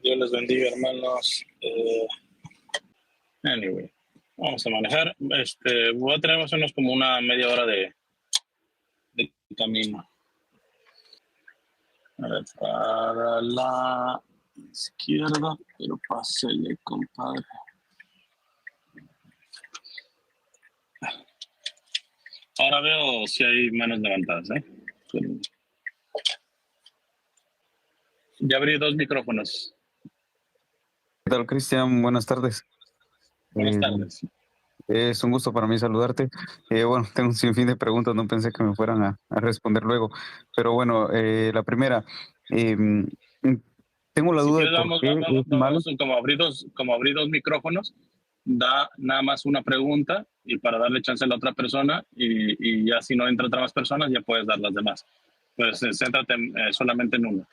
Dios les bendiga, hermanos. Anyway, vamos a manejar. Voy a tener más o menos como una media hora de camino. A ver, para la izquierda, pero pásele, compadre. Ahora veo si hay manos levantadas, ¿eh? Ya abrí dos micrófonos. ¿Qué tal, Cristian? Buenas tardes. Buenas tardes. Es un gusto para mí saludarte. Bueno, tengo un sinfín de preguntas, no pensé que me fueran a responder luego. Pero bueno, la primera, em, tengo la Si duda de quieres, por qué es malo. como abrí dos micrófonos, da nada más una pregunta y para darle chance a la otra persona y ya si no entra otra más personas, ya puedes dar las demás. Pues céntrate solamente en una.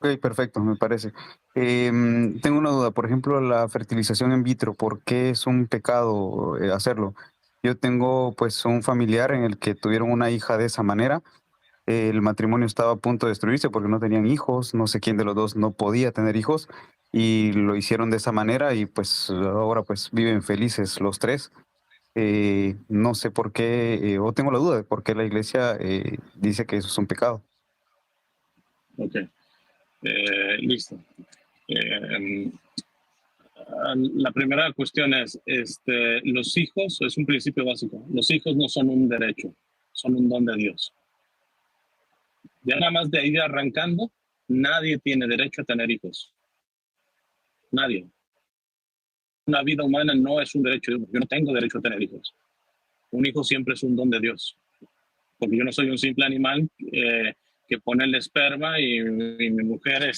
Ok, perfecto, me parece. Tengo una duda, por ejemplo, la fertilización in vitro, ¿por qué es un pecado hacerlo? Yo tengo pues un familiar en el que tuvieron una hija de esa manera. El matrimonio estaba a punto de destruirse porque no tenían hijos, no sé quién de los dos no podía tener hijos y lo hicieron de esa manera y pues ahora pues viven felices los tres. No sé por qué, o tengo la duda de por qué la iglesia dice que eso es un pecado. Ok, listo. Eh, la primera cuestión es, los hijos, es un principio básico, los hijos no son un derecho, son un don de Dios. Ya nada más de ir arrancando, nadie tiene derecho a tener hijos. Nadie. Una vida humana no es un derecho. Yo no tengo derecho a tener hijos. Un hijo siempre es un don de Dios. Porque yo no soy un simple animal que pone el esperma y mi mujer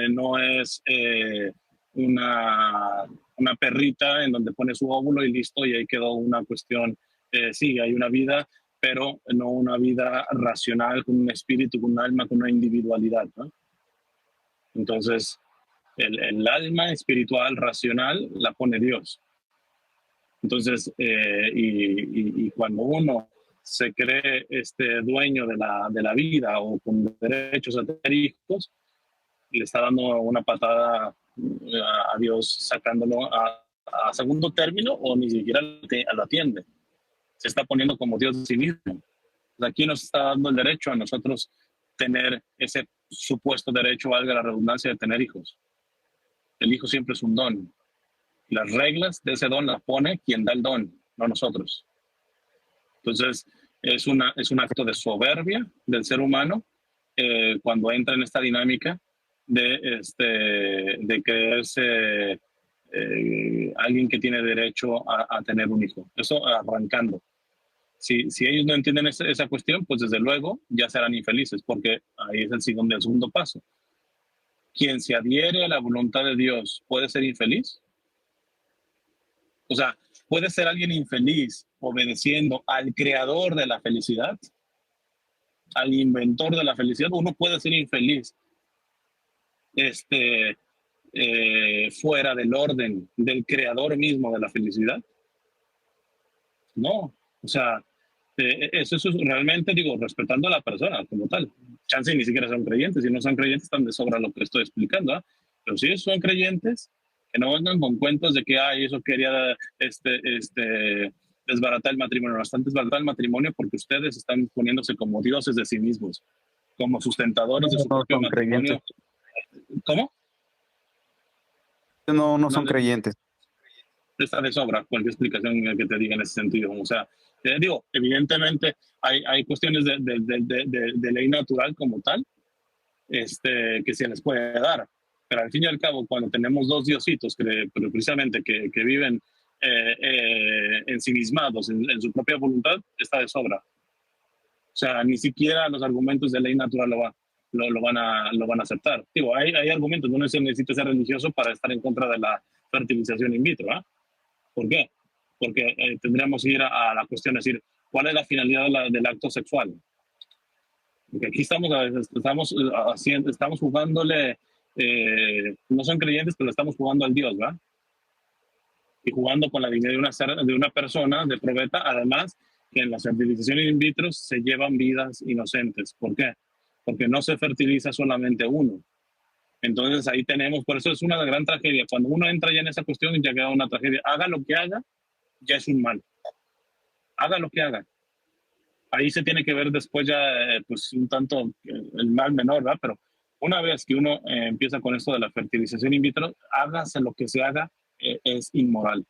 no es una perrita en donde pone su óvulo y listo, y ahí quedó una cuestión. Sí, hay una vida, pero no una vida racional, con un espíritu, con un alma, con una individualidad, ¿no? Entonces, el alma espiritual, racional, la pone Dios. Entonces, y cuando uno se cree dueño de la vida o con derechos a tener hijos, le está dando una patada a Dios, sacándolo a segundo término o ni siquiera lo atiende. Se está poniendo como Dios de sí mismo. Aquí nos está dando el derecho a nosotros tener ese supuesto derecho, valga la redundancia, de tener hijos. El hijo siempre es un don. Las reglas de ese don las pone quien da el don, no nosotros. Entonces, es un acto de soberbia del ser humano cuando entra en esta dinámica de creerse alguien que tiene derecho a tener un hijo. Eso arrancando. Si ellos no entienden esa cuestión, pues desde luego ya serán infelices, porque ahí es el segundo paso. Quien se adhiere a la voluntad de Dios puede ser infeliz. O sea, puede ser alguien infeliz obedeciendo al creador de la felicidad, al inventor de la felicidad. Uno puede ser infeliz fuera del orden del creador mismo de la felicidad. No, o sea, eso es realmente, digo, respetando a la persona como tal. Chance ni siquiera son creyentes, si no son creyentes están de sobra lo que estoy explicando, ¿eh? Pero si ellos son creyentes, que no vengan con cuentos de que, ay, eso quería desbaratar el matrimonio. Bastante desbaratar el matrimonio porque ustedes están poniéndose como dioses de sí mismos, como sustentadores de su No propio son creyentes. matrimonio. ¿Cómo? No No, son creyentes. está de sobra cualquier explicación que te diga en ese sentido. O sea, digo, evidentemente hay cuestiones de ley natural como tal que se les puede dar, pero al fin y al cabo, cuando tenemos dos diositos pero precisamente que viven ensimismados en su propia voluntad, está de sobra. O sea, ni siquiera los argumentos de ley natural lo van a aceptar. Digo, hay argumentos, no se necesita ser religioso para estar en contra de la fertilización in vitro, ¿eh? ¿Por qué? Porque tendríamos que ir a la cuestión de decir, ¿cuál es la finalidad del acto sexual? Porque aquí estamos jugándole, no son creyentes, pero estamos jugando al Dios, ¿va? Y jugando con la dignidad de una persona, de probeta, además que en las fertilizaciones in vitro se llevan vidas inocentes. ¿Por qué? Porque no se fertiliza solamente uno, Entonces ahí tenemos, por eso es una gran tragedia. Cuando uno entra ya en esa cuestión, ya queda una tragedia. Haga lo que haga, ya es un mal. Haga lo que haga. Ahí se tiene que ver después ya, pues un tanto el mal menor, ¿verdad? Pero una vez que uno empieza con esto de la fertilización in vitro, hágase lo que se haga, es inmoral.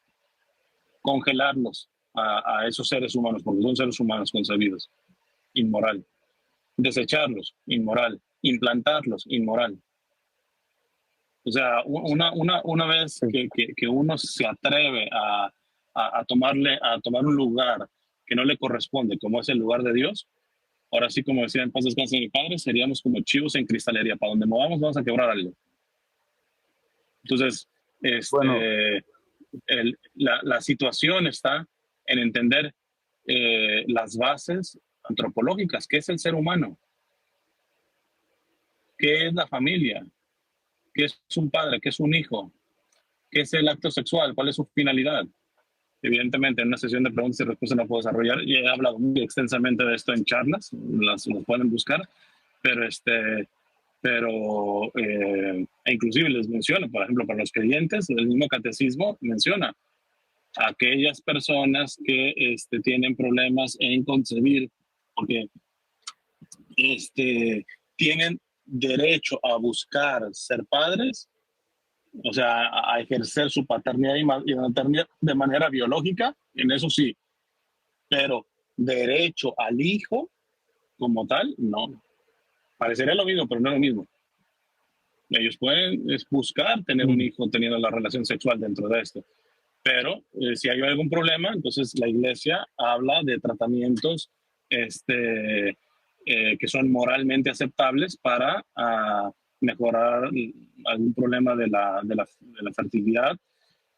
Congelarlos a esos seres humanos, porque son seres humanos concebidos, inmoral. Desecharlos, inmoral. Implantarlos, inmoral. O sea, una vez Sí. que uno se atreve a tomar un lugar que no le corresponde, como es el lugar de Dios, ahora sí, como decía en paz descanse mi padre, seríamos como chivos en cristalería. Para donde movamos vamos a quebrar algo. Entonces, Bueno, la situación está en entender las bases antropológicas. ¿Qué es el ser humano? ¿Qué es la familia? ¿Qué es un padre? ¿Qué es un hijo? ¿Qué es el acto sexual? ¿Cuál es su finalidad? Evidentemente, en una sesión de preguntas y respuestas no puedo desarrollar, y he hablado muy extensamente de esto en charlas, las pueden buscar, pero e inclusive les menciono, por ejemplo, para los creyentes, el mismo catecismo menciona a aquellas personas que tienen problemas en concebir, porque tienen derecho a buscar ser padres, o sea, a ejercer su paternidad y maternidad de manera biológica, en eso sí, pero derecho al hijo como tal, no. Parecería lo mismo, pero no es lo mismo. Ellos pueden buscar tener un mm, hijo teniendo la relación sexual dentro de esto, pero si hay algún problema, entonces la iglesia habla de tratamientos que son moralmente aceptables para mejorar algún problema de la fertilidad,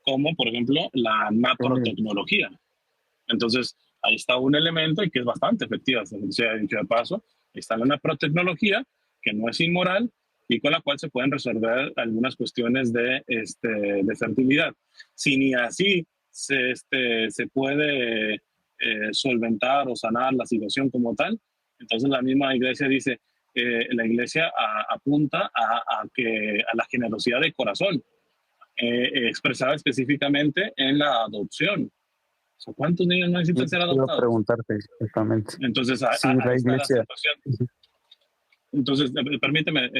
como por ejemplo la naprotecnología. Entonces, ahí está un elemento y que es bastante efectiva, sea dicho de paso. Está la naprotecnología, que no es inmoral y con la cual se pueden resolver algunas cuestiones de fertilidad. Si ni así se puede solventar o sanar la situación como tal, entonces la misma iglesia dice, la iglesia apunta a la generosidad de corazón, expresada específicamente en la adopción. O sea, ¿cuántos niños no y necesitan ser eso iba a adoptados? preguntarte exactamente. Entonces, Sí, ahí la está la iglesia. situación. Entonces, permíteme,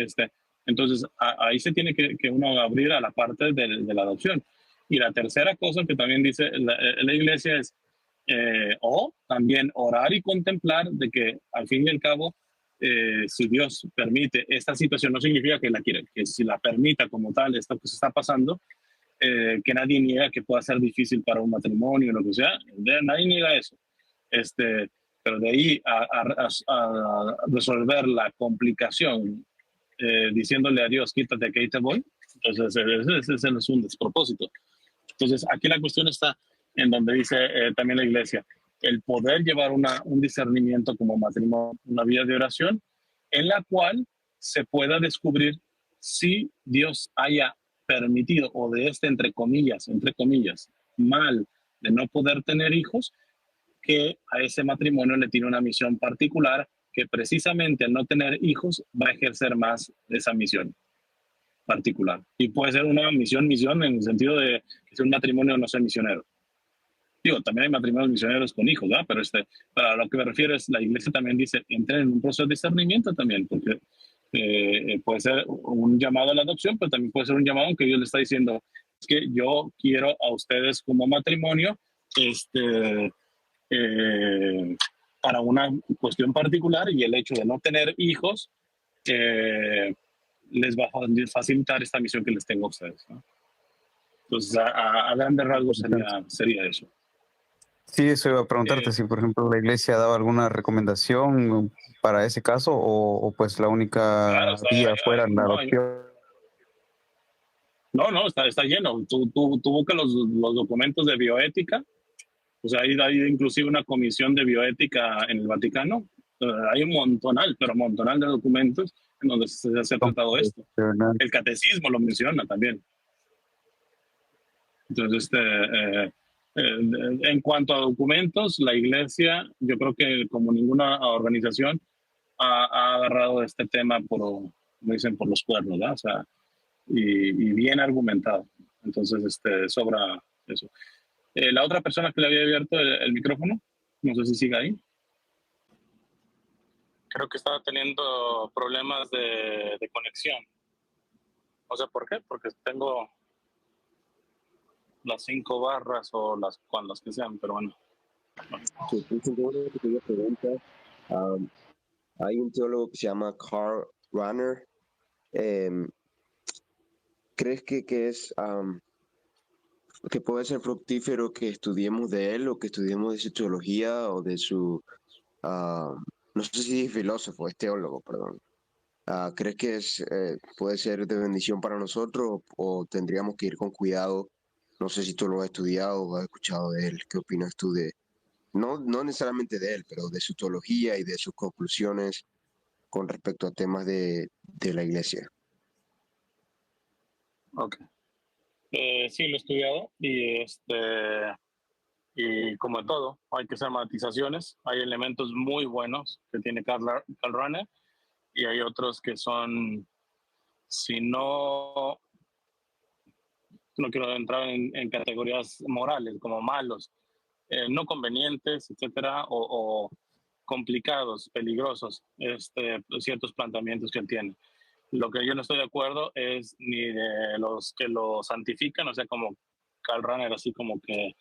entonces ahí se tiene que uno abrir a la parte de la adopción. Y la tercera cosa que también dice la iglesia es, o también orar y contemplar de que al fin y al cabo, si Dios permite esta situación, no significa que la quiere, que si la permita como tal, esto que se está pasando, que nadie niega que pueda ser difícil para un matrimonio, lo que sea, nadie niega eso. Pero de ahí a resolver la complicación diciéndole a Dios, quítate que ahí te voy, entonces ese es un despropósito. Entonces aquí la cuestión está en donde dice también la iglesia, el poder llevar un discernimiento como matrimonio, una vida de oración, en la cual se pueda descubrir si Dios haya permitido, o de entre comillas, mal de no poder tener hijos, que a ese matrimonio le tiene una misión particular que precisamente al no tener hijos va a ejercer más esa misión particular. Y puede ser una misión en el sentido de que sea un matrimonio no sea misionero. Digo, también hay matrimonios misioneros con hijos, ¿verdad? Pero para lo que me refiero es, la iglesia también dice, entren en un proceso de discernimiento también, porque puede ser un llamado a la adopción, pero también puede ser un llamado en que Dios le está diciendo, es que yo quiero a ustedes como matrimonio, eh, para una cuestión particular, y el hecho de no tener hijos les va a facilitar esta misión que les tengo a ustedes, ¿no? Entonces, a grandes rasgos sería eso. Sí, eso iba a preguntarte Eh, si, por ejemplo, la iglesia daba alguna recomendación para ese caso o pues la claro, única vía fuera la no, adopción. no, está lleno. Tú buscas los documentos de bioética, o sea, hay inclusive una comisión de bioética en el Vaticano. Hay un montonal, pero montonal de documentos en donde se ha tratado esto. El catecismo lo menciona también. Entonces, en cuanto a documentos, la iglesia, yo creo que como ninguna organización, ha agarrado este tema como dicen, por los cuernos, ¿verdad? O sea, y bien argumentado. Entonces, sobra eso. La otra persona que le había abierto el micrófono, no sé si sigue ahí. Creo que estaba teniendo problemas de conexión. No sé por qué, porque tengo las 5 barras o las que sean, pero bueno. Sí, tengo una pequeña pregunta. Hay un teólogo que se llama Karl Rahner. ¿Crees que es que puede ser fructífero que estudiemos de él o que estudiemos de su teología o de su, no sé si es filósofo, es teólogo, perdón? ¿Crees que puede ser de bendición para nosotros o tendríamos que ir con cuidado? No sé si tú lo has estudiado o has escuchado de él. ¿Qué opinas tú no necesariamente de él, pero de su teología y de sus conclusiones con respecto a temas de la iglesia? Ok. Sí, lo he estudiado y como en todo, hay que hacer matizaciones. Hay elementos muy buenos que tiene Karl Rahner y hay otros que son, si no quiero entrar en categorías morales, como malos, no convenientes, etcétera, o complicados, peligrosos, ciertos planteamientos que él tiene. Lo que yo no estoy de acuerdo es ni de los que lo santifican, o sea, como Karl Rahner, así como que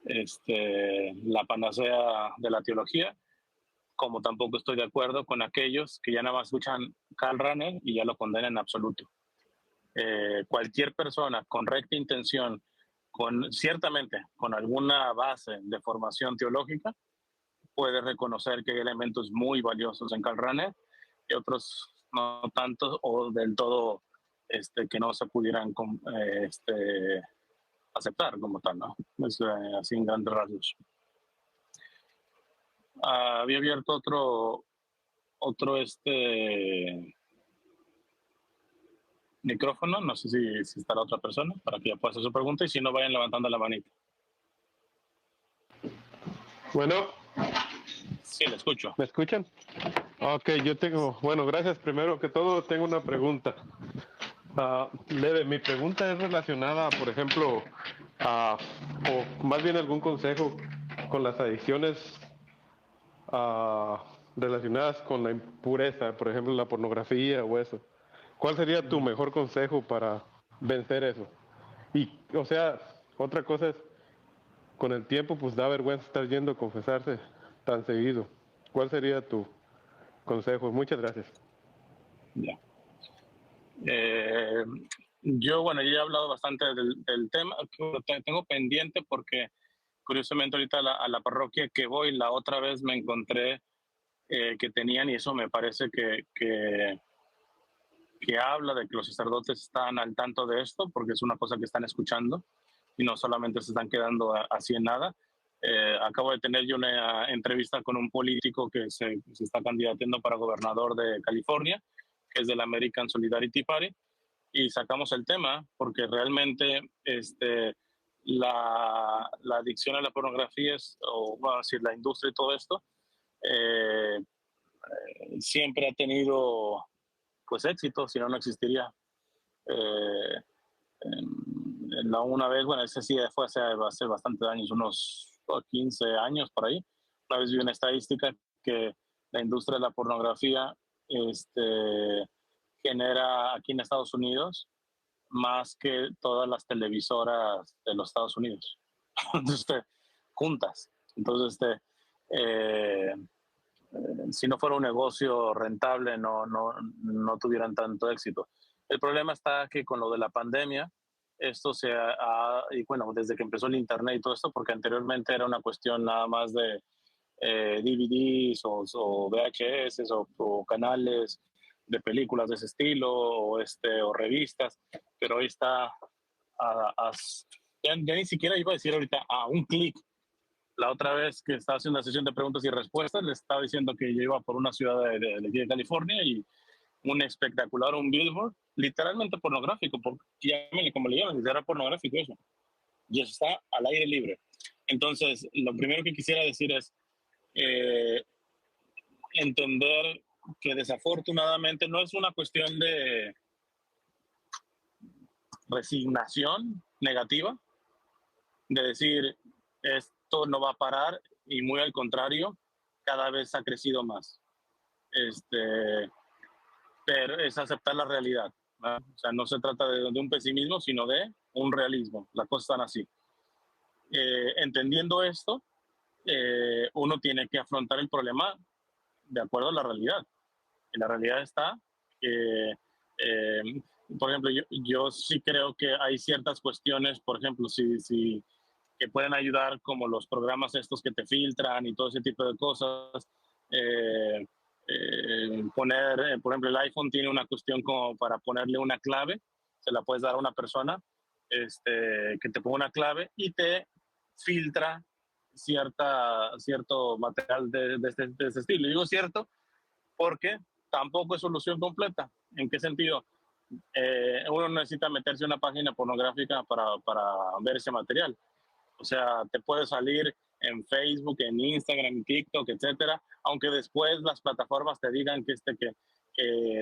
la panacea de la teología, como tampoco estoy de acuerdo con aquellos que ya nada más escuchan Karl Rahner y ya lo condenan en absoluto. Cualquier persona con recta intención, ciertamente con alguna base de formación teológica, puede reconocer que hay elementos muy valiosos en Karl Rahner y otros no tanto o del todo que no se pudieran aceptar como tal, ¿no? Es, así en grandes rasgos. Había abierto otro micrófono, no sé si está la otra persona para que ya pueda hacer su pregunta y si no vayan levantando la manita. Bueno. Sí, le escucho. ¿Me escuchan? Ok, bueno, gracias. Primero que todo, tengo una pregunta. Leve, mi pregunta es relacionada, por ejemplo, o más bien algún consejo con las adicciones relacionadas con la impureza, por ejemplo, la pornografía o eso. ¿Cuál sería tu mejor consejo para vencer eso? Y, o sea, otra cosa es, con el tiempo, pues da vergüenza estar yendo a confesarse tan seguido. ¿Cuál sería tu consejo? Muchas gracias. Ya. Yo he hablado bastante del tema, tengo pendiente porque curiosamente ahorita a la parroquia que voy, la otra vez me encontré que tenían, y eso me parece que habla de que los sacerdotes están al tanto de esto, porque es una cosa que están escuchando y no solamente se están quedando así en nada. Acabo de tener yo una entrevista con un político que se está candidateando para gobernador de California, que es del American Solidarity Party, y sacamos el tema porque realmente la adicción a la pornografía o vamos a decir, la industria y todo esto, siempre ha tenido pues éxito, si no, no existiría. Una vez, ese sí fue hace bastantes años, unos 15 años por ahí, una vez vi una estadística que la industria de la pornografía genera aquí en Estados Unidos más que todas las televisoras de los Estados Unidos. Entonces, juntas. Entonces, si no fuera un negocio rentable, no tuvieran tanto éxito. El problema está que con lo de la pandemia, esto y bueno, desde que empezó el Internet y todo esto, porque anteriormente era una cuestión nada más de DVDs o VHS o canales de películas de ese estilo o revistas, pero hoy está ya ni siquiera iba a decir ahorita a un clic. La otra vez que estaba haciendo una sesión de preguntas y respuestas, le estaba diciendo que yo iba por una ciudad de California y un espectacular, un billboard, literalmente pornográfico, porque llámenle como le llaman, era pornográfico eso. Y eso está al aire libre. Entonces, lo primero que quisiera decir es entender que desafortunadamente no es una cuestión resignación negativa, de decir, esto no va a parar, y muy al contrario, cada vez ha crecido más. Pero es aceptar la realidad, ¿verdad? O sea, no se trata de un pesimismo, sino de un realismo. Las cosas están así. Entendiendo esto, uno tiene que afrontar el problema de acuerdo a la realidad. Y la realidad está que, por ejemplo, yo sí creo que hay ciertas cuestiones, por ejemplo, que pueden ayudar, como los programas estos que te filtran y todo ese tipo de cosas. Por ejemplo, el iPhone tiene una cuestión como para ponerle una clave, se la puedes dar a una persona, que te ponga una clave y te filtra cierto material de este estilo. Y digo cierto porque tampoco es solución completa. ¿En qué sentido? Uno necesita meterse en una página pornográfica para ver ese material. O sea, te puede salir en Facebook, en Instagram, en TikTok, etcétera, aunque después las plataformas te digan que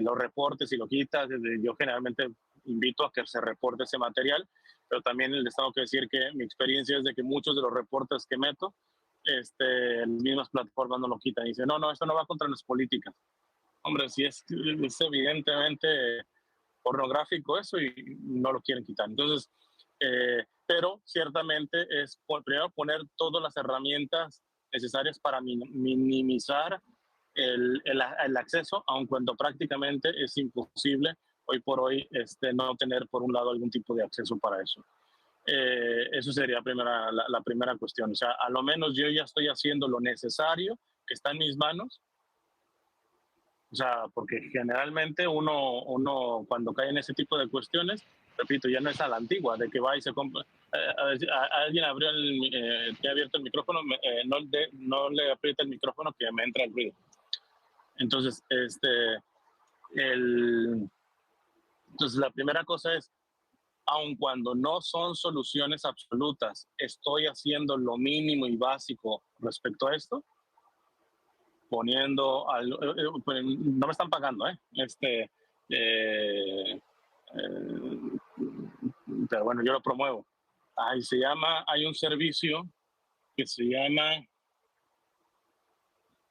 lo reportes y lo quitas. Yo generalmente invito a que se reporte ese material, pero también les tengo que decir que mi experiencia es de que muchos de los reportes que meto, las mismas plataformas no lo quitan y dicen, no, esto no va contra las políticas. Hombre, si es evidentemente pornográfico eso y no lo quieren quitar. Entonces, pero ciertamente es primero poner todas las herramientas necesarias para minimizar el acceso, aun cuando prácticamente es imposible hoy por hoy no tener por un lado algún tipo de acceso para eso. Eso sería la primera cuestión. O sea, a lo menos yo ya estoy haciendo lo necesario que está en mis manos. O sea, porque generalmente uno cuando cae en ese tipo de cuestiones, repito, ya no es a la antigua, de que va y se compra. Alguien que ha abierto el micrófono, no le aprieta el micrófono que me entra el ruido. Entonces, entonces la primera cosa es, aun cuando no son soluciones absolutas, estoy haciendo lo mínimo y básico respecto a esto, poniendo, no me están pagando, pero bueno, yo lo promuevo. Hay un servicio que se llama,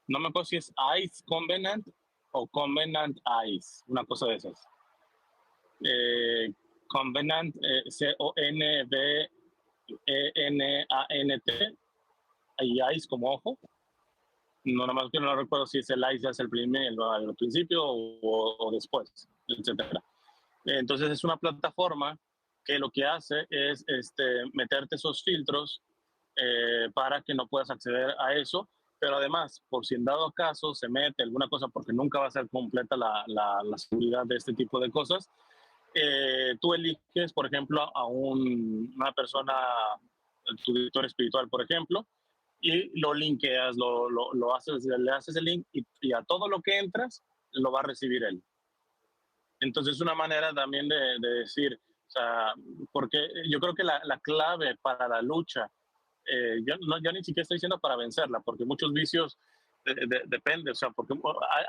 no me acuerdo si es Ice Covenant o Covenant Ice, una cosa de esas. Covenant, CONVENANT, y Ice como ojo. No, nada más que no recuerdo si es el ICE es el al principio o después, etcétera. Entonces es una plataforma que lo que hace es meterte esos filtros para que no puedas acceder a eso, pero además, por si en dado caso se mete alguna cosa, porque nunca va a ser completa la seguridad de este tipo de cosas, tú eliges, por ejemplo, a una persona, tu director espiritual, por ejemplo, y lo linkeas, lo haces, le haces el link y a todo lo que entras lo va a recibir él. Entonces es una manera también de decir, o sea, porque yo creo que la clave para la lucha, yo ni siquiera estoy diciendo para vencerla, porque muchos vicios depende, o sea, porque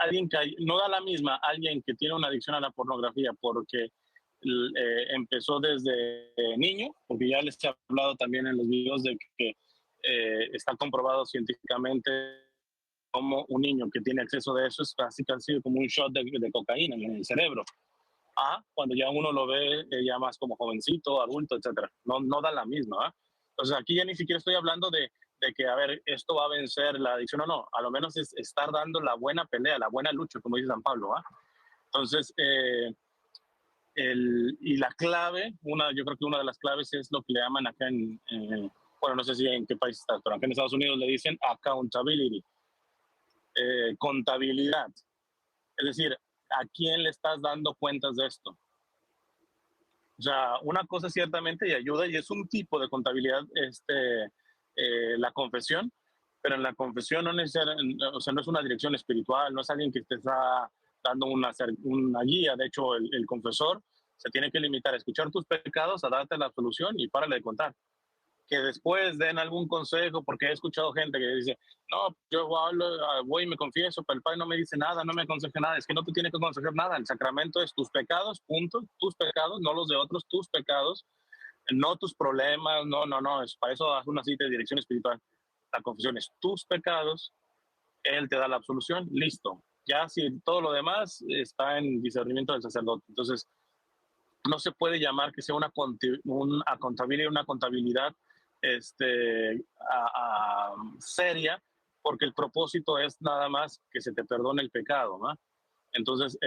alguien que no da la misma, alguien que tiene una adicción a la pornografía porque empezó desde niño, porque ya les he hablado también en los videos de que está comprobado científicamente como un niño que tiene acceso de eso es casi como un shot de cocaína en el cerebro. Cuando ya uno lo ve ya más como jovencito, adulto, etcétera. No da la misma. Entonces aquí ya ni siquiera estoy hablando de que, a ver, esto va a vencer la adicción o no. A lo menos es estar dando la buena pelea, la buena lucha, como dice San Pablo. Entonces, y la clave, yo creo que una de las claves es lo que le llaman acá bueno, no sé si en qué país estás, pero acá en Estados Unidos le dicen accountability, contabilidad. Es decir, ¿a quién le estás dando cuentas de esto? O sea, una cosa ciertamente y ayuda, y es un tipo de contabilidad, la confesión, pero en la confesión no necesariamente, o sea, no es una dirección espiritual, no es alguien que te está dando una guía. De hecho, el confesor se tiene que limitar a escuchar tus pecados, a darte la solución y párale de contar. que después den algún consejo, porque he escuchado gente que dice, no, yo voy y me confieso, pero el padre no me dice nada, no me aconseja nada. Es que no te tiene que aconsejar nada. El sacramento es tus pecados, punto, tus pecados, no los de otros, tus pecados, no tus problemas, no, es para eso haz una cita de dirección espiritual. La confesión es tus pecados, él te da la absolución, listo. Ya si todo lo demás está en discernimiento del sacerdote. Entonces, no se puede llamar que sea una contabilidad seria, porque el propósito es nada más que se te perdone el pecado, ¿no? Entonces,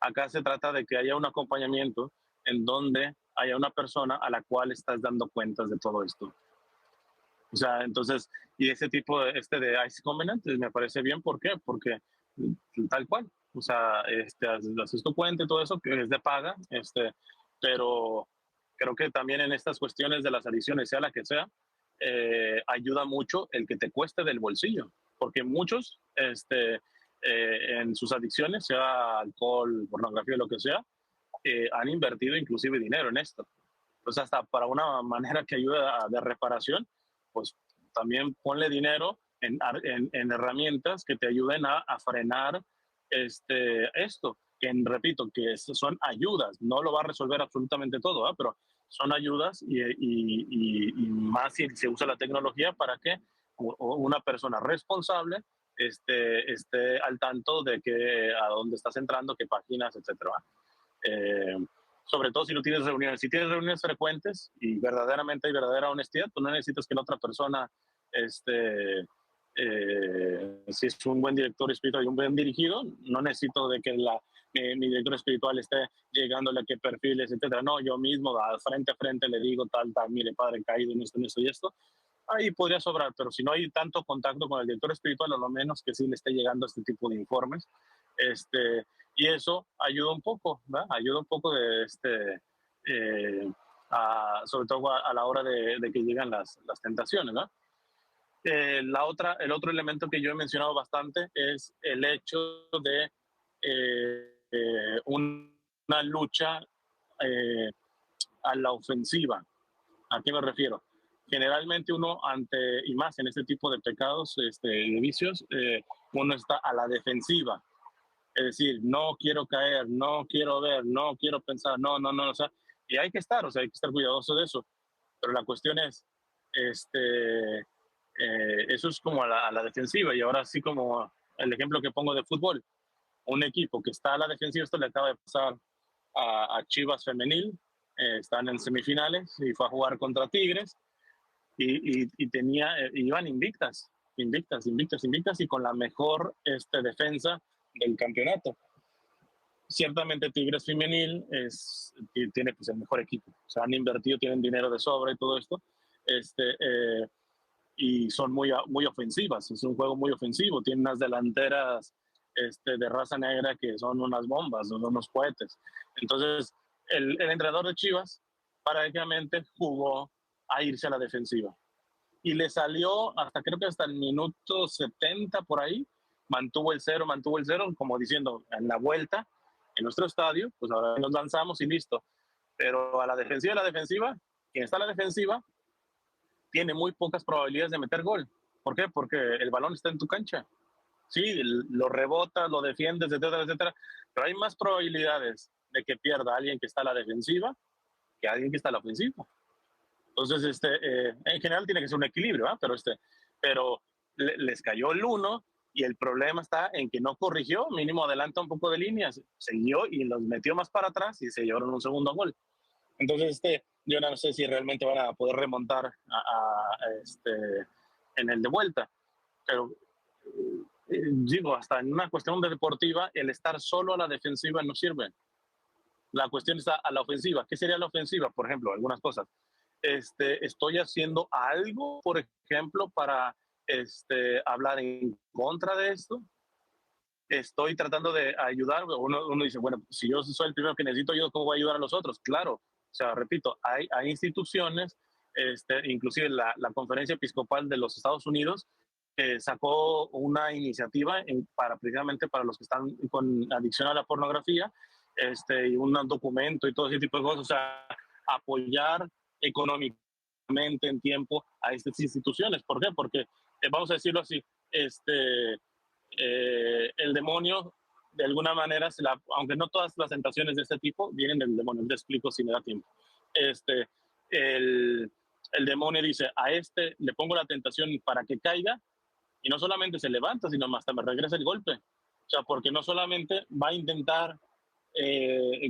acá se trata de que haya un acompañamiento en donde haya una persona a la cual estás dando cuentas de todo esto. O sea, entonces, y ese tipo de IC Covenant me parece bien. ¿Por qué? Porque tal cual, o sea, haces tu cuenta y todo eso, que es de paga, pero creo que también en estas cuestiones de las adicciones, sea la que sea, ayuda mucho el que te cueste del bolsillo, porque muchos, en sus adicciones, sea alcohol, pornografía, lo que sea, han invertido inclusive dinero en esto. Entonces, hasta para una manera que ayude de reparación, pues también ponle dinero en herramientas que te ayuden a frenar esto. Que, repito, que son ayudas, no lo va a resolver absolutamente todo, ¿eh? Pero son ayudas y más si se usa la tecnología para que una persona responsable esté al tanto de que a dónde estás entrando, qué páginas, etcétera. Sobre todo si no tienes reuniones. Si tienes reuniones frecuentes y verdaderamente hay verdadera honestidad, pues no necesitas que la otra persona, si es un buen director espiritual y un buen dirigido, no necesito de que mi director espiritual esté llegándole a qué perfiles, etcétera. No, yo mismo, frente a frente, le digo tal, mire, padre, caído en esto y esto. Ahí podría sobrar, pero si no hay tanto contacto con el director espiritual, a lo menos que sí le esté llegando este tipo de informes. Y eso ayuda un poco, ¿verdad? Ayuda un poco sobre todo a la hora de que llegan las tentaciones, ¿no? El otro elemento que yo he mencionado bastante es el hecho de una lucha a la ofensiva. ¿A qué me refiero? Generalmente uno y más en este tipo de pecados, de vicios, uno está a la defensiva. Es decir, no quiero caer, no quiero ver, no quiero pensar, no, o sea, y hay que estar cuidadoso de eso. Pero la cuestión es, eso es como a la defensiva. Y ahora sí, como el ejemplo que pongo de fútbol, un equipo que está a la defensiva, esto le acaba de pasar a Chivas Femenil, están en semifinales y fue a jugar contra Tigres y iban invictas y con la mejor defensa del campeonato. Ciertamente Tigres Femenil tiene pues el mejor equipo, o sea, han invertido, tienen dinero de sobra y todo esto, y son muy ofensivas, es un juego muy ofensivo, tienen unas delanteras de raza negra que son unas bombas, son unos cohetes. Entonces el entrenador de Chivas prácticamente jugó a irse a la defensiva y le salió creo que hasta el minuto 70 por ahí, mantuvo el cero, como diciendo, en la vuelta, en nuestro estadio, pues ahora nos lanzamos y listo. Pero a la defensiva, quien está a la defensiva tiene muy pocas probabilidades de meter gol. ¿Por qué? Porque el balón está en tu cancha. Sí, lo rebotas, lo defiendes, etcétera, pero hay más probabilidades de que pierda alguien que está a la defensiva que alguien que está a la ofensiva. Entonces, en general tiene que ser un equilibrio, ¿eh? Pero les cayó el 1 y el problema está en que no corrigió, mínimo adelanta un poco de líneas, siguió y los metió más para atrás y se llevaron un segundo gol. Entonces, yo no sé si realmente van a poder remontar en el de vuelta, pero digo, hasta en una cuestión deportiva, el estar solo a la defensiva no sirve. La cuestión está a la ofensiva. ¿Qué sería la ofensiva? Por ejemplo, algunas cosas. Estoy haciendo algo, por ejemplo, para hablar en contra de esto. Estoy tratando de ayudar. Uno dice, bueno, si yo soy el primero que necesito ayuda, ¿cómo voy a ayudar a los otros? Claro, o sea, repito, hay instituciones, inclusive la Conferencia Episcopal de los Estados Unidos, que sacó una iniciativa precisamente para los que están con adicción a la pornografía, y un documento y todo ese tipo de cosas, o sea, apoyar económicamente mente, en tiempo a estas instituciones. ¿Por qué? Porque, vamos a decirlo así, el demonio, de alguna manera, aunque no todas las tentaciones de este tipo vienen del demonio, te explico si me da tiempo. El demonio dice, a este le pongo la tentación para que caiga, y no solamente se levanta, sino hasta me regresa el golpe. O sea, porque no solamente va a intentar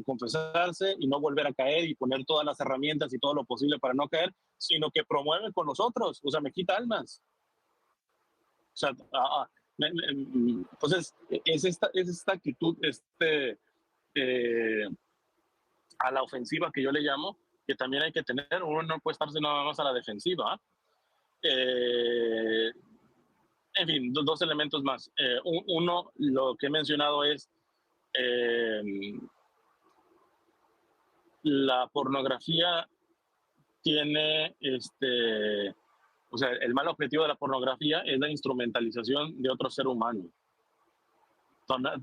confesarse y no volver a caer y poner todas las herramientas y todo lo posible para no caer, sino que promueve con nosotros, o sea, me quita almas. O sea, entonces es esta actitud a la ofensiva que yo le llamo, que también hay que tener. Uno no puede estarse nada más a la defensiva. En fin, dos elementos más. Uno, lo que he mencionado es la pornografía tiene o sea, el mal objetivo de la pornografía es la instrumentalización de otro ser humano.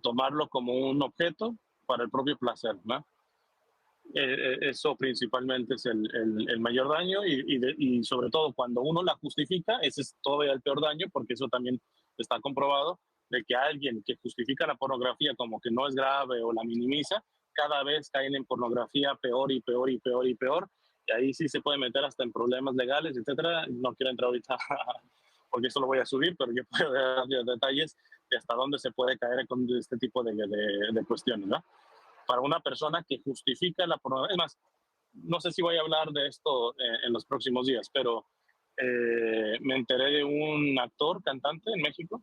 Tomarlo como un objeto para el propio placer, ¿no? Eso principalmente es el mayor daño y sobre todo cuando uno la justifica, ese es todavía el peor daño, porque eso también está comprobado, de que alguien que justifica la pornografía como que no es grave o la minimiza, cada vez caen en pornografía peor y peor y peor y peor, y ahí sí se puede meter hasta en problemas legales, etcétera. No quiero entrar ahorita porque eso lo voy a subir, pero yo puedo dar detalles de hasta dónde se puede caer con este tipo de cuestiones, ¿no? Para una persona que justifica la pornografía. Es más, no sé si voy a hablar de esto en los próximos días, pero me enteré de un actor, cantante en México,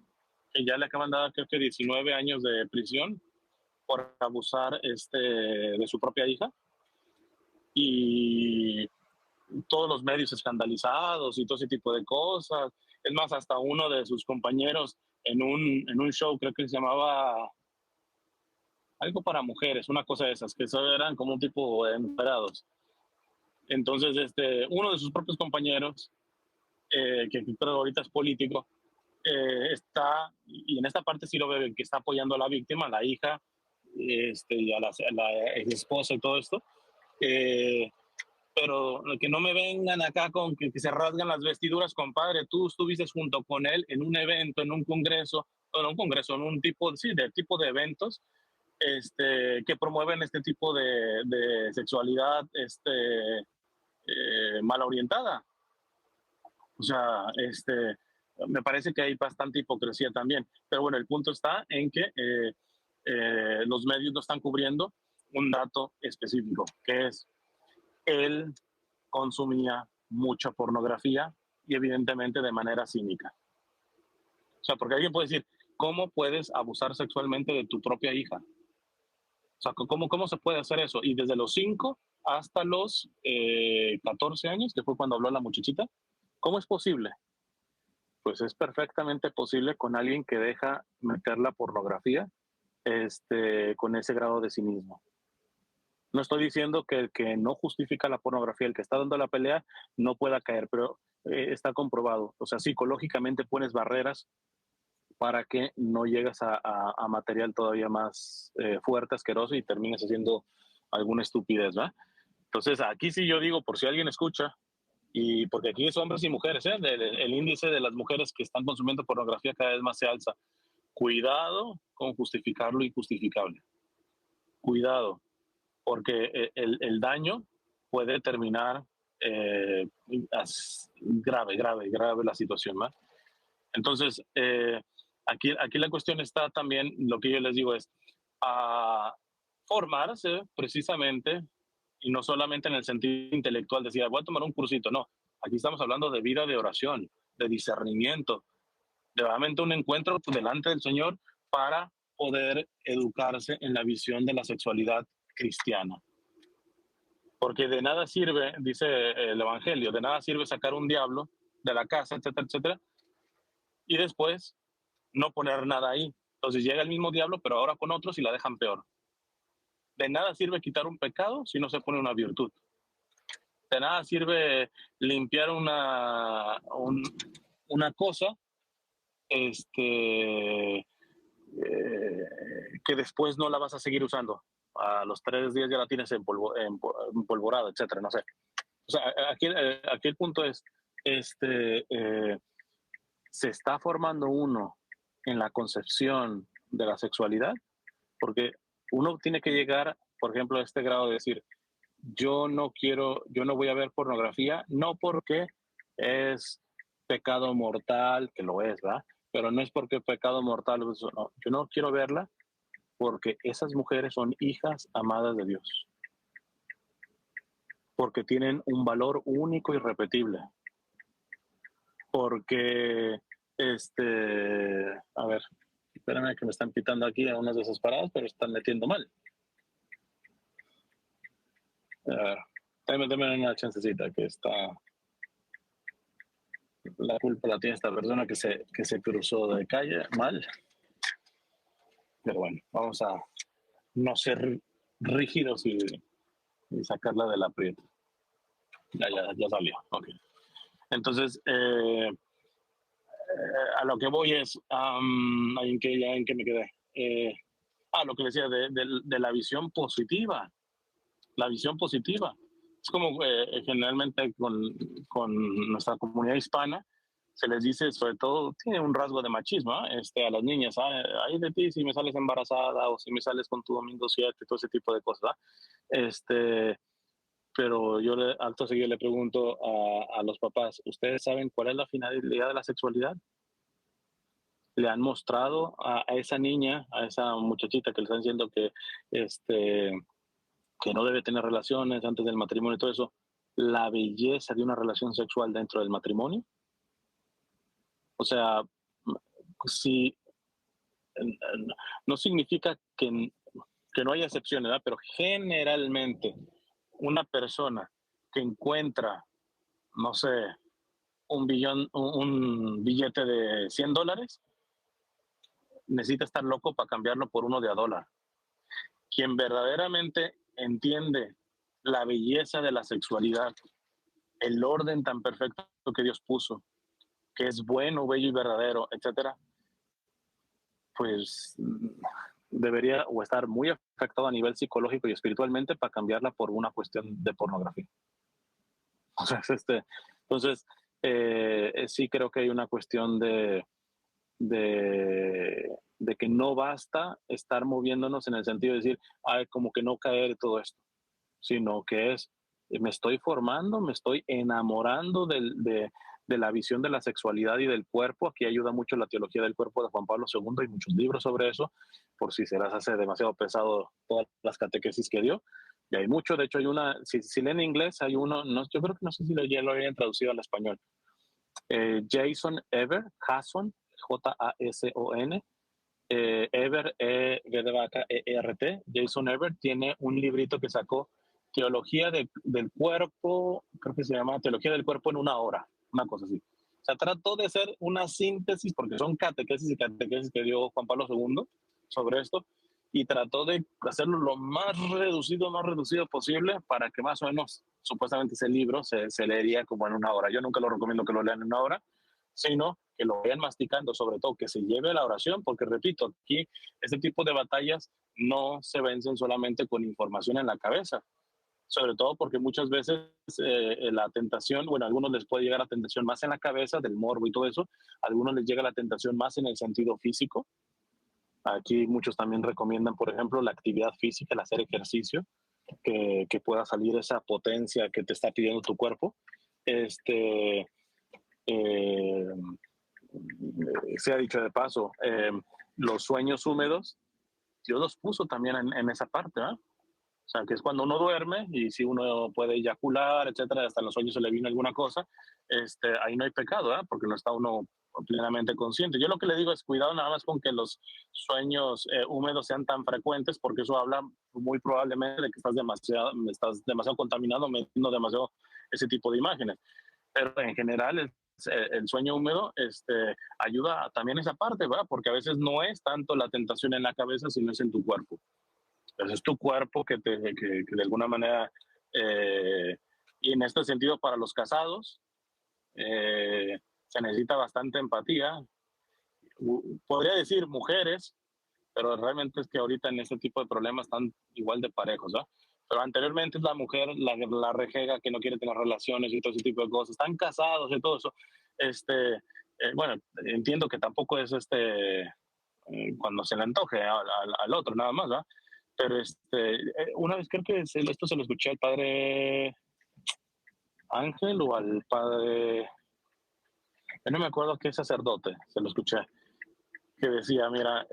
que ya le acaban de dar creo que 19 años de prisión por abusar de su propia hija. Y todos los medios escandalizados y todo ese tipo de cosas. Es más, hasta uno de sus compañeros en un show, creo que se llamaba algo para mujeres, una cosa de esas, que eran como un tipo de emperados. Entonces, uno de sus propios compañeros, que creo ahorita es político, está, y en esta parte sí lo ve, que está apoyando a la víctima, a la hija, y a la esposa y todo esto, pero que no me vengan acá con que se rasgan las vestiduras, compadre. Tú estuviste junto con él en un evento, en un congreso, en un tipo, sí, de tipo de eventos, que promueven este tipo de sexualidad mal orientada. O sea, me parece que hay bastante hipocresía también. Pero bueno, el punto está en que los medios no están cubriendo un dato específico, que es él consumía mucha pornografía y evidentemente de manera cínica. O sea, porque alguien puede decir, ¿cómo puedes abusar sexualmente de tu propia hija? O sea, ¿cómo se puede hacer eso? Y desde los 5 hasta los 14 años, que fue cuando habló la muchachita, ¿cómo es posible? Pues es perfectamente posible con alguien que deja meter la pornografía con ese grado de cinismo. No estoy diciendo que el que no justifica la pornografía, el que está dando la pelea, no pueda caer, pero está comprobado. O sea, psicológicamente pones barreras para que no llegues a material todavía más fuerte, asqueroso y termines haciendo alguna estupidez, ¿va? Entonces, aquí sí yo digo, por si alguien escucha, y porque aquí es hombres y mujeres, el índice de las mujeres que están consumiendo pornografía cada vez más se alza. Cuidado con justificar lo injustificable. Cuidado, porque el daño puede terminar grave la situación, ¿no? Entonces, aquí la cuestión está también, lo que yo les digo es a formarse precisamente, y no solamente en el sentido intelectual, decir, voy a tomar un cursito, no, aquí estamos hablando de vida de oración, de discernimiento, de realmente un encuentro delante del Señor para poder educarse en la visión de la sexualidad cristiana. Porque de nada sirve, dice el Evangelio, de nada sirve sacar un diablo de la casa, etcétera, etcétera, y después no poner nada ahí. Entonces llega el mismo diablo, pero ahora con otros y la dejan peor. De nada sirve quitar un pecado si no se pone una virtud. De nada sirve limpiar una cosa que después no la vas a seguir usando. A los 3 días ya la tienes empolvorada, etcétera, no sé. O sea, aquí el punto es, se está formando uno en la concepción de la sexualidad, porque uno tiene que llegar, por ejemplo, a este grado de decir, yo no voy a ver pornografía, no porque es pecado mortal, que lo es, ¿verdad? Pero no es porque pecado mortal, no, yo no quiero verla porque esas mujeres son hijas amadas de Dios, porque tienen un valor único y irrepetible, porque, a ver, espérame que me están pitando aquí a unas desesperadas, pero están metiendo mal. A ver, dame una chancecita que está... La culpa la tiene esta persona que se cruzó de calle mal. Pero bueno, vamos a no ser rígidos y sacarla del aprieto. Ya salió. Ok. Entonces, a lo que voy es, ¿en qué me quedé? Lo que decía de la visión positiva. La visión positiva. Es como generalmente con nuestra comunidad hispana, se les dice, sobre todo, tiene un rasgo de machismo, a las niñas, ay de ti si me sales embarazada o si me sales con tu domingo 7, todo ese tipo de cosas. Pero yo acto seguido le pregunto a los papás, ¿ustedes saben cuál es la finalidad de la sexualidad? ¿Le han mostrado a esa niña, a esa muchachita que le están diciendo que no debe tener relaciones antes del matrimonio y todo eso, la belleza de una relación sexual dentro del matrimonio? O sea, si no significa que no haya excepciones, ¿verdad? Pero generalmente una persona que encuentra, no sé, un billete de $100, necesita estar loco para cambiarlo por uno de $1. Quien verdaderamente entiende la belleza de la sexualidad, el orden tan perfecto que Dios puso, que es bueno, bello y verdadero, etcétera, pues debería o estar muy afectado a nivel psicológico y espiritualmente para cambiarla por una cuestión de pornografía. O sea, entonces, sí creo que hay una cuestión de que no basta estar moviéndonos en el sentido de decir, como que no caer todo esto, sino que es, me estoy formando, me estoy enamorando de la visión de la sexualidad y del cuerpo. Aquí ayuda mucho la teología del cuerpo de Juan Pablo II, hay muchos libros sobre eso, por si se las hace demasiado pesado todas las catequesis que dio. Y hay mucho, de hecho hay una, si leen en inglés, hay uno, yo creo que no sé si ya lo habían traducido al español. Jason Ever, Jason, Ever, E-V-de-vaca-E-R-T, Jason Ever tiene un librito que sacó, Teología del Cuerpo, creo que se llama Teología del Cuerpo en una hora, una cosa así. O sea, trató de hacer una síntesis, porque son catequesis y catequesis que dio Juan Pablo II sobre esto, y trató de hacerlo lo más reducido posible para que más o menos, supuestamente ese libro se leería como en una hora. Yo nunca lo recomiendo que lo lean en una hora, sino que lo vayan masticando, sobre todo que se lleve a la oración, porque repito, aquí este tipo de batallas no se vencen solamente con información en la cabeza, sobre todo porque muchas veces la tentación, bueno, a algunos les puede llegar la tentación más en la cabeza, del morbo y todo eso, a algunos les llega la tentación más en el sentido físico. Aquí muchos también recomiendan, por ejemplo, la actividad física, el hacer ejercicio, que pueda salir esa potencia que te está pidiendo tu cuerpo. Se ha dicho de paso, los sueños húmedos, Dios los puso también en esa parte, ¿eh? O sea, que es cuando uno duerme y si uno puede eyacular, etcétera, hasta en los sueños se le vino alguna cosa, ahí no hay pecado, ¿eh? Porque no está uno plenamente consciente. Yo lo que le digo es cuidado nada más con que los sueños húmedos sean tan frecuentes, porque eso habla muy probablemente de que estás demasiado contaminado, metiendo demasiado ese tipo de imágenes. Pero en general el sueño húmedo ayuda también a esa parte, ¿verdad? Porque a veces no es tanto la tentación en la cabeza, sino es en tu cuerpo. Entonces es tu cuerpo que de alguna manera, y en este sentido para los casados, se necesita bastante empatía. Podría decir mujeres, pero realmente es que ahorita en este tipo de problemas están igual de parejos, ¿no? pero anteriormente es la mujer la rejega que no quiere tener relaciones y todo ese tipo de cosas. Están casados y todo eso. Bueno, entiendo que tampoco es cuando se le antoje al otro, nada más, ¿verdad? Pero una vez creo que esto se lo escuché al padre Ángel o al padre, yo no me acuerdo qué sacerdote, se lo escuché, que decía, mira,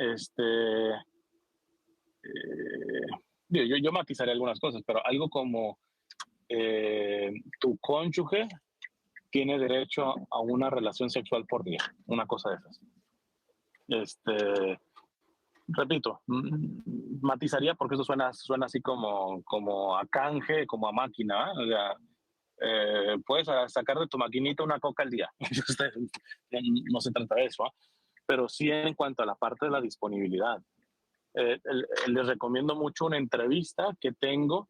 yo matizaré algunas cosas, pero algo como tu cónyuge tiene derecho a una relación sexual por día, una cosa de esas. Repito, matizaría porque eso suena así como a canje, como a máquina, ¿eh? O sea, puedes sacar de tu maquinita una coca al día. No se trata de eso, ¿eh? Pero sí en cuanto a la parte de la disponibilidad. Les recomiendo mucho una entrevista que tengo,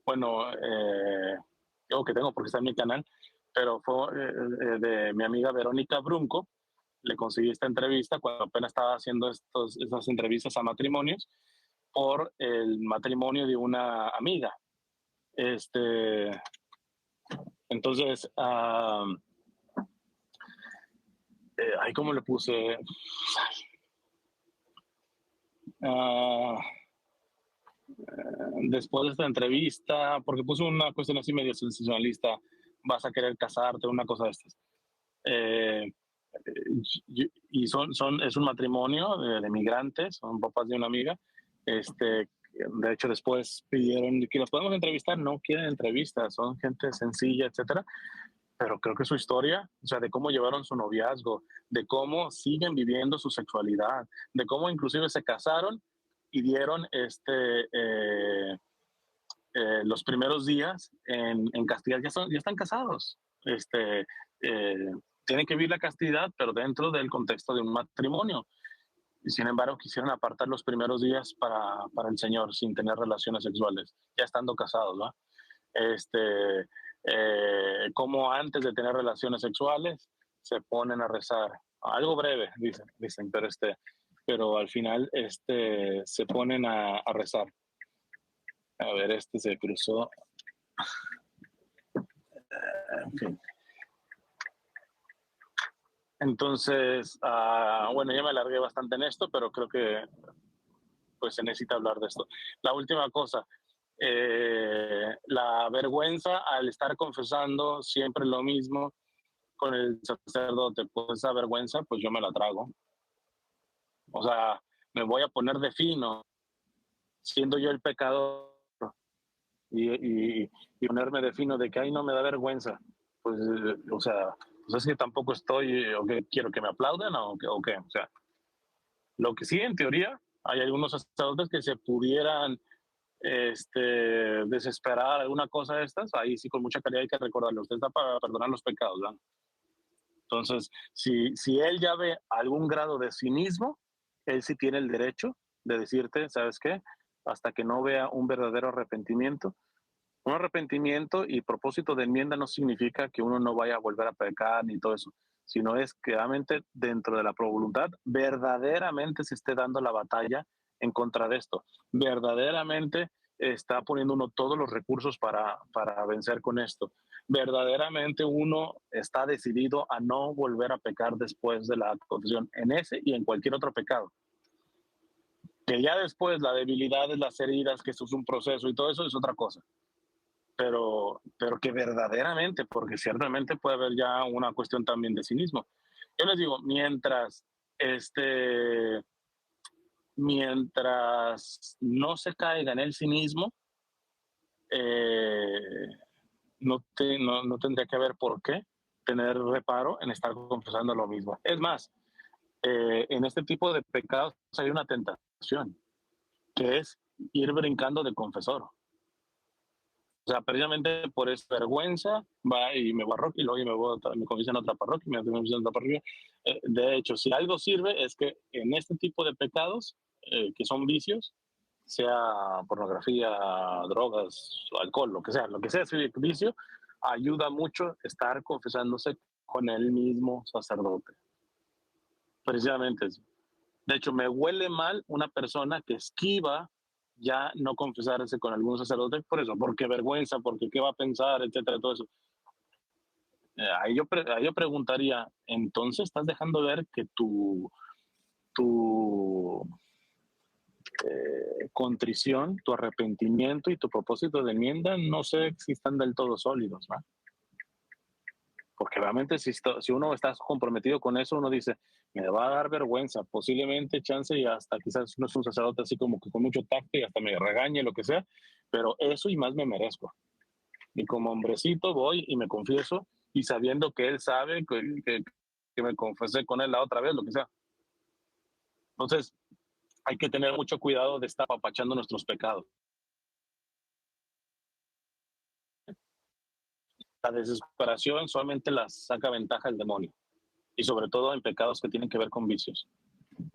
bueno, que tengo porque está en mi canal, pero fue de mi amiga Verónica Brunco. Le conseguí esta entrevista cuando apenas estaba haciendo esas entrevistas a matrimonios por el matrimonio de una amiga. Entonces, ahí como le puse, después de esta entrevista, porque puse una cuestión así medio sensacionalista, vas a querer casarte, una cosa de estas. Y es un matrimonio de migrantes, son papás de una amiga. De hecho, después pidieron que los podemos entrevistar, no quieren entrevistas, son gente sencilla, etcétera. Pero creo que su historia, o sea, de cómo llevaron su noviazgo, de cómo siguen viviendo su sexualidad, de cómo inclusive se casaron y dieron los primeros días en castidad, ya están casados. Tienen que vivir la castidad, pero dentro del contexto de un matrimonio. Y sin embargo, quisieron apartar los primeros días para el Señor sin tener relaciones sexuales, ya estando casados, ¿no? Como antes de tener relaciones sexuales, se ponen a rezar. Algo breve, dicen, pero al final se ponen a rezar. A ver, se cruzó. En fin. Entonces, bueno, ya me alargué bastante en esto, pero creo que pues se necesita hablar de esto. La última cosa, la vergüenza al estar confesando siempre lo mismo con el sacerdote, pues esa vergüenza, pues yo me la trago. O sea, me voy a poner de fino, siendo yo el pecador, y ponerme de fino de que, ay, no me da vergüenza. Pues, o sea, pues es que tampoco estoy, o que quiero que me aplaudan, o qué. O sea, lo que sí, en teoría, hay algunos sacerdotes que se pudieran desesperar alguna cosa de estas, ahí sí con mucha caridad hay que recordarle, usted está para perdonar los pecados, ¿verdad? Entonces, si él ya ve algún grado de cinismo, él sí tiene el derecho de decirte, ¿sabes qué? Hasta que no vea un verdadero arrepentimiento. Un arrepentimiento y propósito de enmienda no significa que uno no vaya a volver a pecar ni todo eso, sino es que realmente dentro de la voluntad verdaderamente se esté dando la batalla en contra de esto. Verdaderamente está poniendo uno todos los recursos para vencer con esto. Verdaderamente uno está decidido a no volver a pecar después de la confesión en ese y en cualquier otro pecado. Que ya después la debilidad, las heridas, que esto es un proceso y todo eso es otra cosa. Pero que verdaderamente, porque ciertamente puede haber ya una cuestión también de cinismo. Yo les digo, mientras no se caiga en el cinismo, no tendría que haber por qué tener reparo en estar confesando lo mismo. Es más, en este tipo de pecados hay una tentación, que es ir brincando de confesor. O sea, precisamente por esa vergüenza, va y me barro y luego me confieso en otra parroquia, me confieso en otra parroquia. De hecho, si algo sirve es que en este tipo de pecados, que son vicios, sea pornografía, drogas, alcohol, lo que sea ese vicio, ayuda mucho estar confesándose con el mismo sacerdote. Precisamente eso. De hecho, me huele mal una persona que esquiva ya no confesarse con algún sacerdote por eso, porque vergüenza, porque qué va a pensar, etcétera, todo eso. Ahí yo preguntaría, entonces estás dejando ver que tu contrición, tu arrepentimiento y tu propósito de enmienda no sé si están del todo sólidos, ¿no? Porque realmente si uno está comprometido con eso, uno dice, me va a dar vergüenza, posiblemente chance y hasta quizás no es un sacerdote así como que con mucho tacto y hasta me regañe, lo que sea, pero eso y más me merezco. Y como hombrecito voy y me confieso y sabiendo que él sabe que me confesé con él la otra vez, lo que sea. Entonces, hay que tener mucho cuidado de estar apapachando nuestros pecados. La desesperación solamente la saca ventaja el demonio, y sobre todo en pecados que tienen que ver con vicios.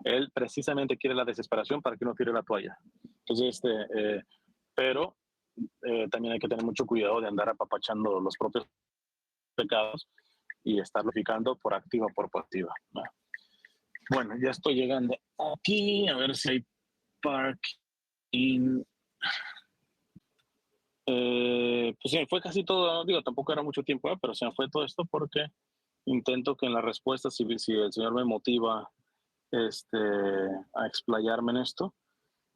Él precisamente quiere la desesperación para que uno tire la toalla. Entonces, pero también hay que tener mucho cuidado de andar apapachando los propios pecados y estar glorificando por activa o por pasiva, ¿no? Bueno, ya estoy llegando aquí, a ver si hay parking. Pues se me fue casi todo, digo, tampoco era mucho tiempo, pero se me fue todo esto porque intento que en la respuesta, si el Señor me motiva a explayarme en esto,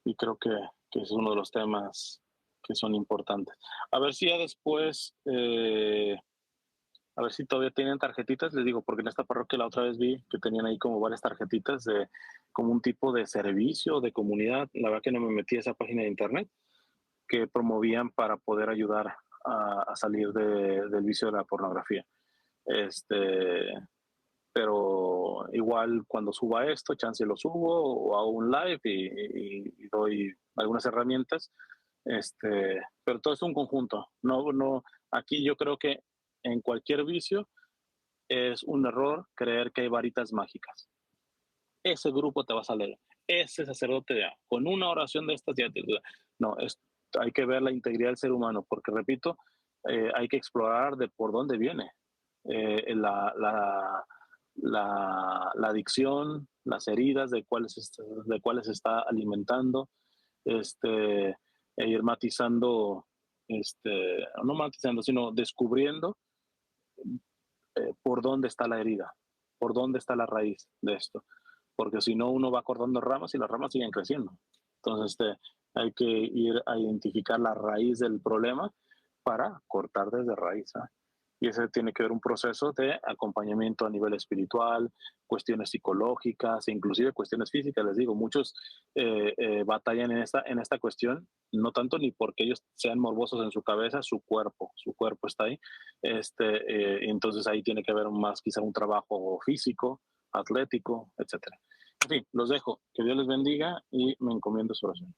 y creo que es uno de los temas que son importantes. A ver si ya después, a ver si todavía tienen tarjetitas, les digo, porque en esta parroquia la otra vez vi que tenían ahí como varias tarjetitas de como un tipo de servicio, de comunidad. La verdad que no me metí a esa página de internet, que promovían para poder ayudar a salir del vicio de la pornografía. Pero igual cuando suba esto, chance lo subo o hago un live y doy algunas herramientas. Pero todo es un conjunto. No, aquí yo creo que en cualquier vicio es un error creer que hay varitas mágicas. Ese grupo te va a salir, ese sacerdote ya, con una oración de estas ya te ayuda. No, hay que ver la integridad del ser humano, porque repito, hay que explorar de por dónde viene la adicción, las heridas de cuáles se está alimentando, e ir matizando, no matizando, sino descubriendo por dónde está la herida, por dónde está la raíz de esto, porque si no uno va cortando ramas y las ramas siguen creciendo. Entonces hay que ir a identificar la raíz del problema para cortar desde raíz, ¿eh? Y ese tiene que ver un proceso de acompañamiento a nivel espiritual, cuestiones psicológicas, e inclusive cuestiones físicas. Les digo, muchos batallan en esta cuestión, no tanto ni porque ellos sean morbosos en su cabeza, su cuerpo está ahí. Entonces ahí tiene que haber más quizá un trabajo físico, atlético, etcétera. En fin, los dejo. Que Dios les bendiga y me encomiendo su oración.